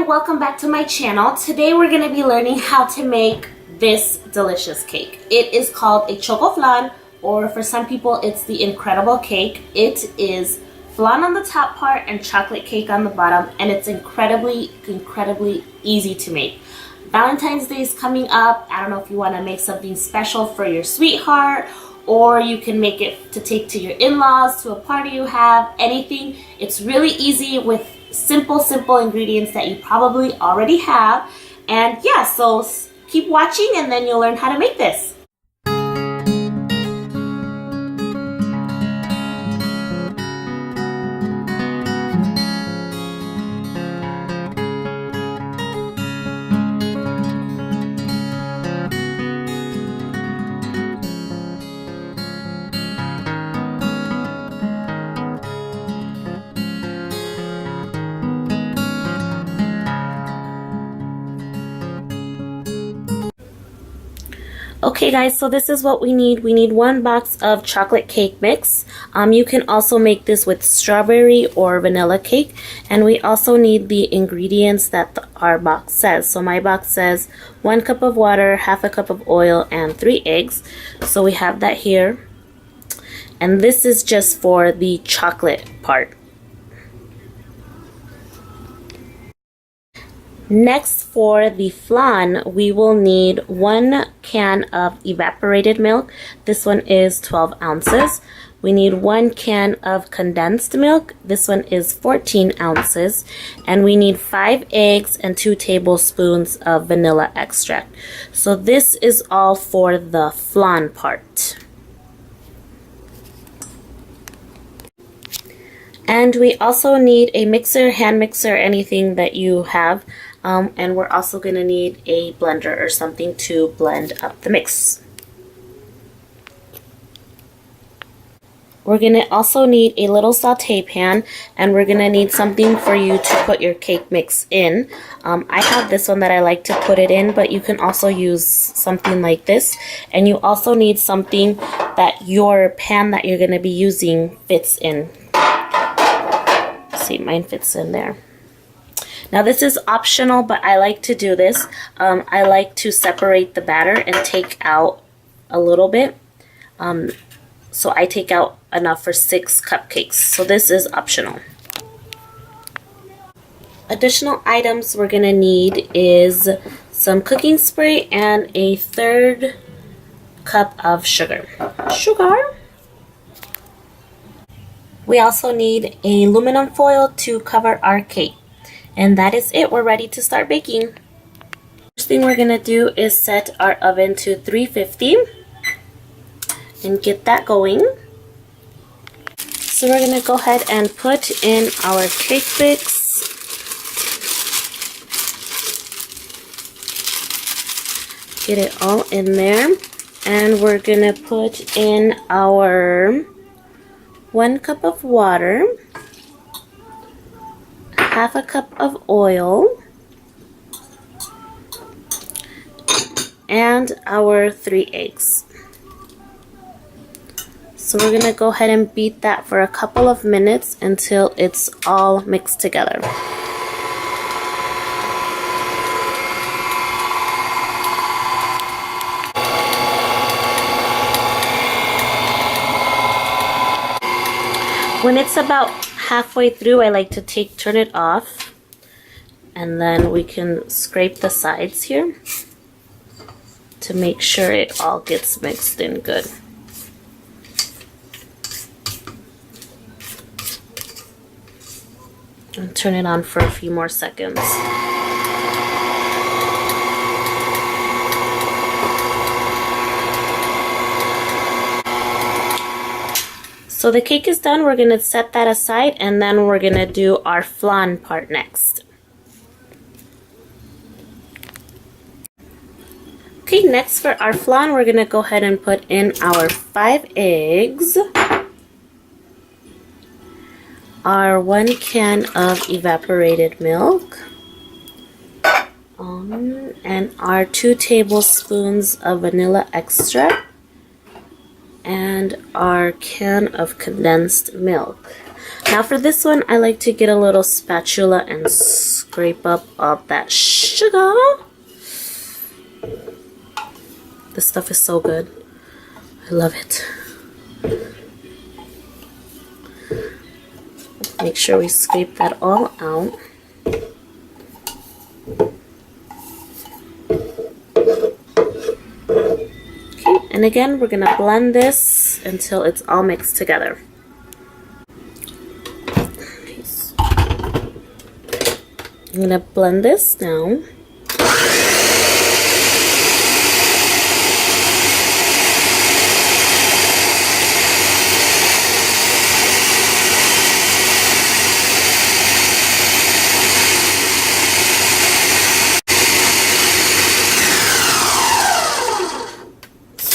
and welcome back to my channel. Today we're going to be learning how to make this delicious cake. It is called a Chocoflan, or for some people it's the incredible cake. It is flan on the top part and chocolate cake on the bottom, and it's incredibly easy to make. Valentine's Day is coming up. I don't know if you want to make something special for your sweetheart, or you can make it to take to your in-laws, to a party you have, anything. It's really easy with simple ingredients that you probably already have. And yeah, so keep watching and then you'll learn how to make this. Okay guys, so this is what we need. We need 1 box of chocolate cake mix. You can also make this with strawberry or vanilla cake. And we also need the ingredients that our box says. So my box says 1 cup of water, half a cup of oil, and 3 eggs. So we have that here. And this is just for the chocolate part. Next, for the flan, we will need 1 can of evaporated milk. This one is 12 ounces. We need 1 can of condensed milk. This one is 14 ounces. And we need 5 eggs and 2 tablespoons of vanilla extract. So this is all for the flan part. And we also need a mixer, hand mixer, anything that you have. And we're also going to need a blender or something to blend up the mix. We're going to also need a little saute pan, and we're going to need something for you to put your cake mix in. I have this one that I like to put it in, but you can also use something like this. And you also need something that your pan that you're going to be using fits in. See, mine fits in there. Now this is optional, but I like to do this. I like to separate the batter and take out a little bit. So I take out enough for 6 cupcakes. So this is optional. Additional items we're going to need is some cooking spray and a 1/3 cup of sugar. We also need aluminum foil to cover our cake. And that is it. We're ready to start baking. First thing we're going to do is set our oven to 350 and get that going. So we're going to go ahead and put in our cake mix. Get it all in there. And we're going to put in our 1 cup of water, half a cup of oil, and our 3 eggs. So we're going to go ahead and beat that for a couple of minutes until it's all mixed together. When it's about halfway through, I like to turn it off, and then we can scrape the sides here to make sure it all gets mixed in good. And turn it on for a few more seconds. So the cake is done. We're going to set that aside, and then we're going to do our flan part next. Okay, next for our flan, we're going to go ahead and put in our 5 eggs, our 1 can of evaporated milk, and our 2 tablespoons of vanilla extract, and our can of condensed milk. Now for this one, I like to get a little spatula and scrape up all that sugar. This stuff is so good. I love it. Make sure we scrape that all out. Okay, and again, we're gonna blend this until it's all mixed together. Okay, so I'm gonna blend this now.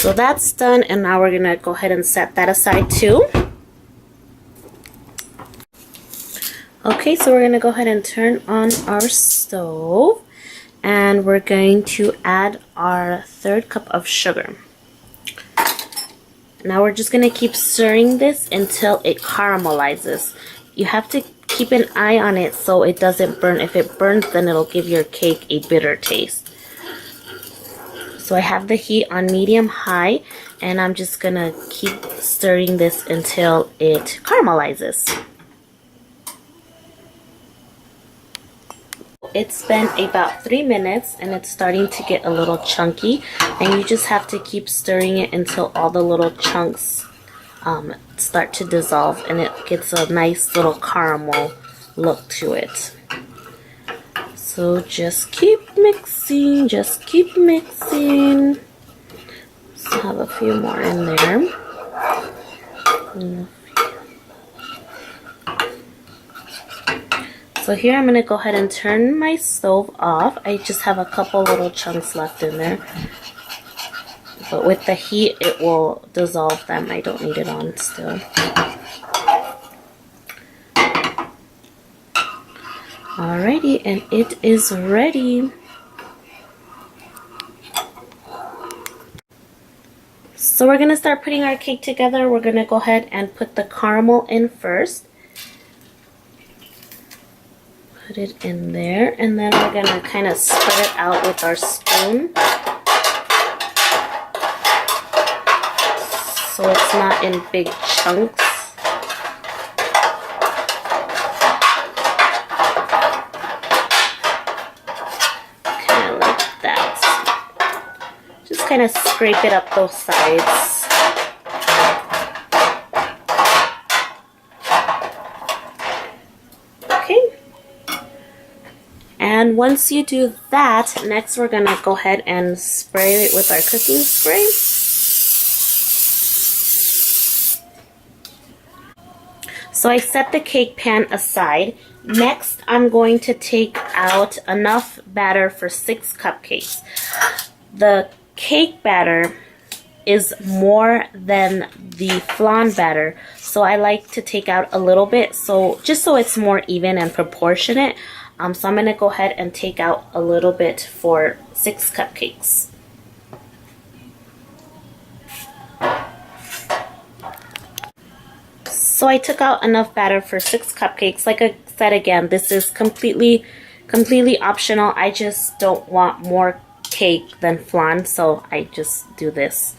So that's done, and now we're gonna go ahead and set that aside too. Okay, so we're gonna go ahead and turn on our stove, and we're going to add our 1/3 cup of sugar. Now we're just gonna keep stirring this until it caramelizes. You have to keep an eye on it so it doesn't burn. If it burns, then it'll give your cake a bitter taste. So I have the heat on medium-high, and I'm just gonna keep stirring this until it caramelizes. It's been about 3 minutes, and it's starting to get a little chunky, and you just have to keep stirring it until all the little chunks start to dissolve, and it gets a nice little caramel look to it. So just keep mixing, just keep mixing. Let's have a few more in there. So here I'm going to go ahead and turn my stove off. I just have a couple little chunks left in there. But with the heat, it will dissolve them. I don't need it on still. Alrighty, and it is ready. So we're going to start putting our cake together. We're going to go ahead and put the caramel in first. Put it in there, and then we're going to kind of spread it out with our spoon, so it's not in big chunks. Kind of scrape it up both sides. Okay. And once you do that, next we're gonna go ahead and spray it with our cooking spray. So I set the cake pan aside. Next, I'm going to take out enough batter for 6 cupcakes. The cake batter is more than the flan batter, so I like to take out a little bit, so just so it's more even and proportionate. So I'm going to go ahead and take out a little bit for 6 cupcakes. So I took out enough batter for 6 cupcakes. Like I said again, this is completely optional. I just don't want more cake than flan, so I just do this.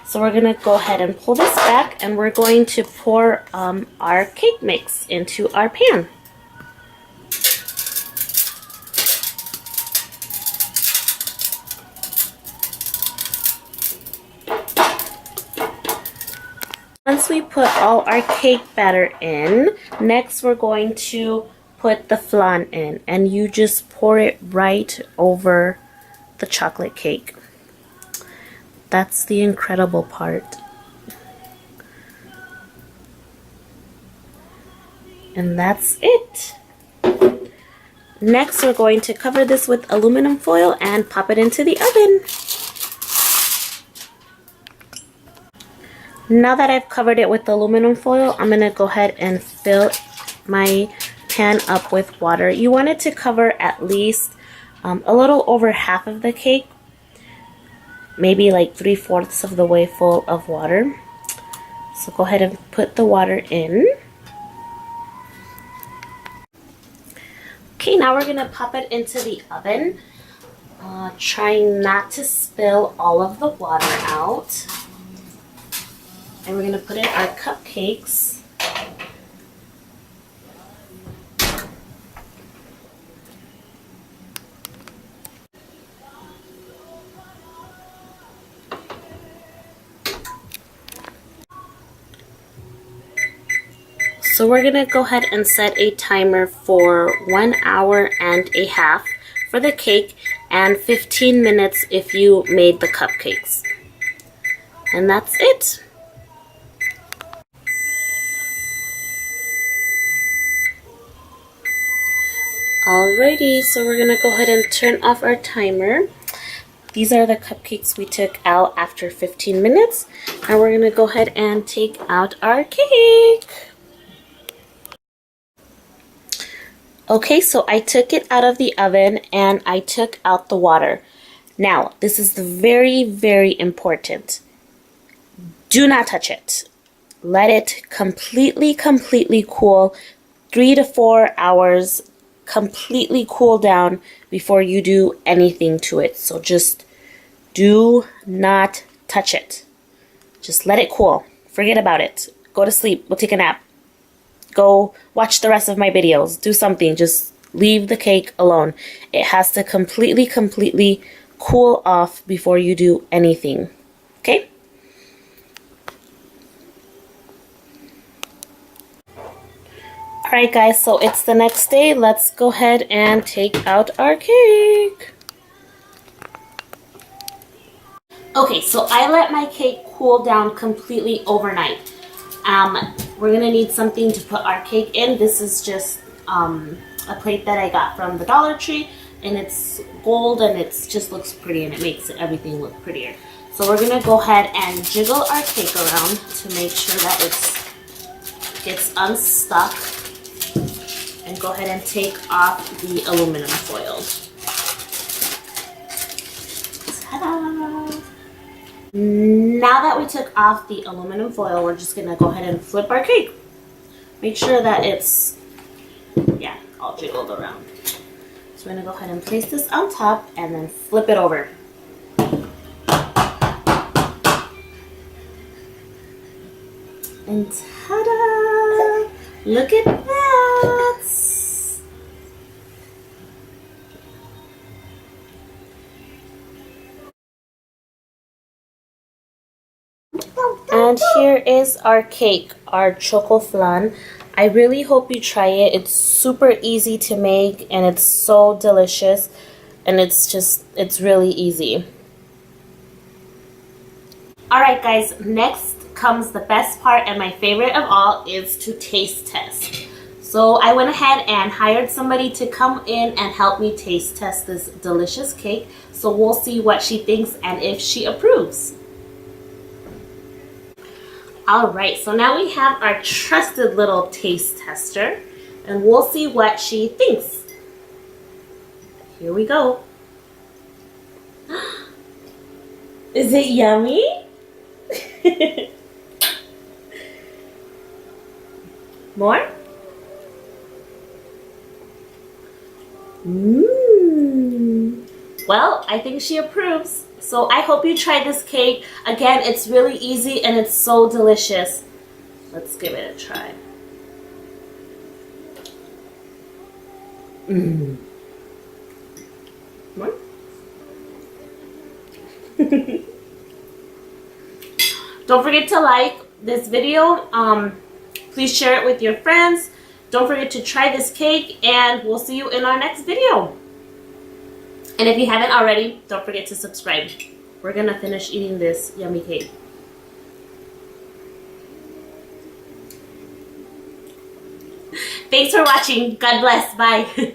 So we're gonna go ahead and pull this back, and we're going to pour our cake mix into our pan. Once we put all our cake batter in, next we're going to put the flan in, and you just pour it right over the chocolate cake. That's the incredible part. And that's it. Next, we're going to cover this with aluminum foil and pop it into the oven. Now that I've covered it with aluminum foil, I'm going to go ahead and fill my pan up with water. You want it to cover at least a little over half of the cake, maybe like 3/4 of the way full of water. So go ahead and put the water in. Okay, now we're gonna pop it into the oven. Trying not to spill all of the water out. And we're gonna put in our cupcakes. So we're gonna go ahead and set a timer for 1 hour and a half for the cake and 15 minutes if you made the cupcakes. And that's it. Alrighty, so we're gonna go ahead and turn off our timer. These are the cupcakes we took out after 15 minutes. And we're gonna go ahead and take out our cake. Okay, so I took it out of the oven and I took out the water. Now, this is very, very important. Do not touch it. Let it completely cool. 3 to 4 hours, completely cool down before you do anything to it. So just do not touch it. Just let it cool. Forget about it. Go to sleep. We'll take a nap. Go watch the rest of my videos. Do something. Just leave the cake alone. It has to completely cool off before you do anything. Okay? Alright guys, so it's the next day. Let's go ahead and take out our cake. Okay, so I let my cake cool down completely overnight. We're gonna need something to put our cake in. This is just a plate that I got from the Dollar Tree, and it's gold and it just looks pretty and it makes everything look prettier. So we're gonna go ahead and jiggle our cake around to make sure that it gets unstuck, and go ahead and take off the aluminum foil. Ta-da! Now that we took off the aluminum foil, we're just gonna go ahead and flip our cake. Make sure that it's, yeah, all jiggled around. So we're gonna go ahead and place this on top and then flip it over. And ta-da! Look at that! And here is our cake, our Chocoflan. I really hope you try it. It's super easy to make and it's so delicious, and it's really easy. Alright guys, next comes the best part and my favorite of all is to taste test. So I went ahead and hired somebody to come in and help me taste test this delicious cake. So we'll see what she thinks and if she approves. Alright, so now we have our trusted little taste tester, and we'll see what she thinks. Here we go. Is it yummy? More? Well, I think she approves. So I hope you try this cake. Again, it's really easy and it's so delicious. Let's give it a try. More? Don't forget to like this video. Please share it with your friends. Don't forget to try this cake, and we'll see you in our next video. And if you haven't already, don't forget to subscribe. We're gonna finish eating this yummy cake. Thanks for watching. God bless. Bye.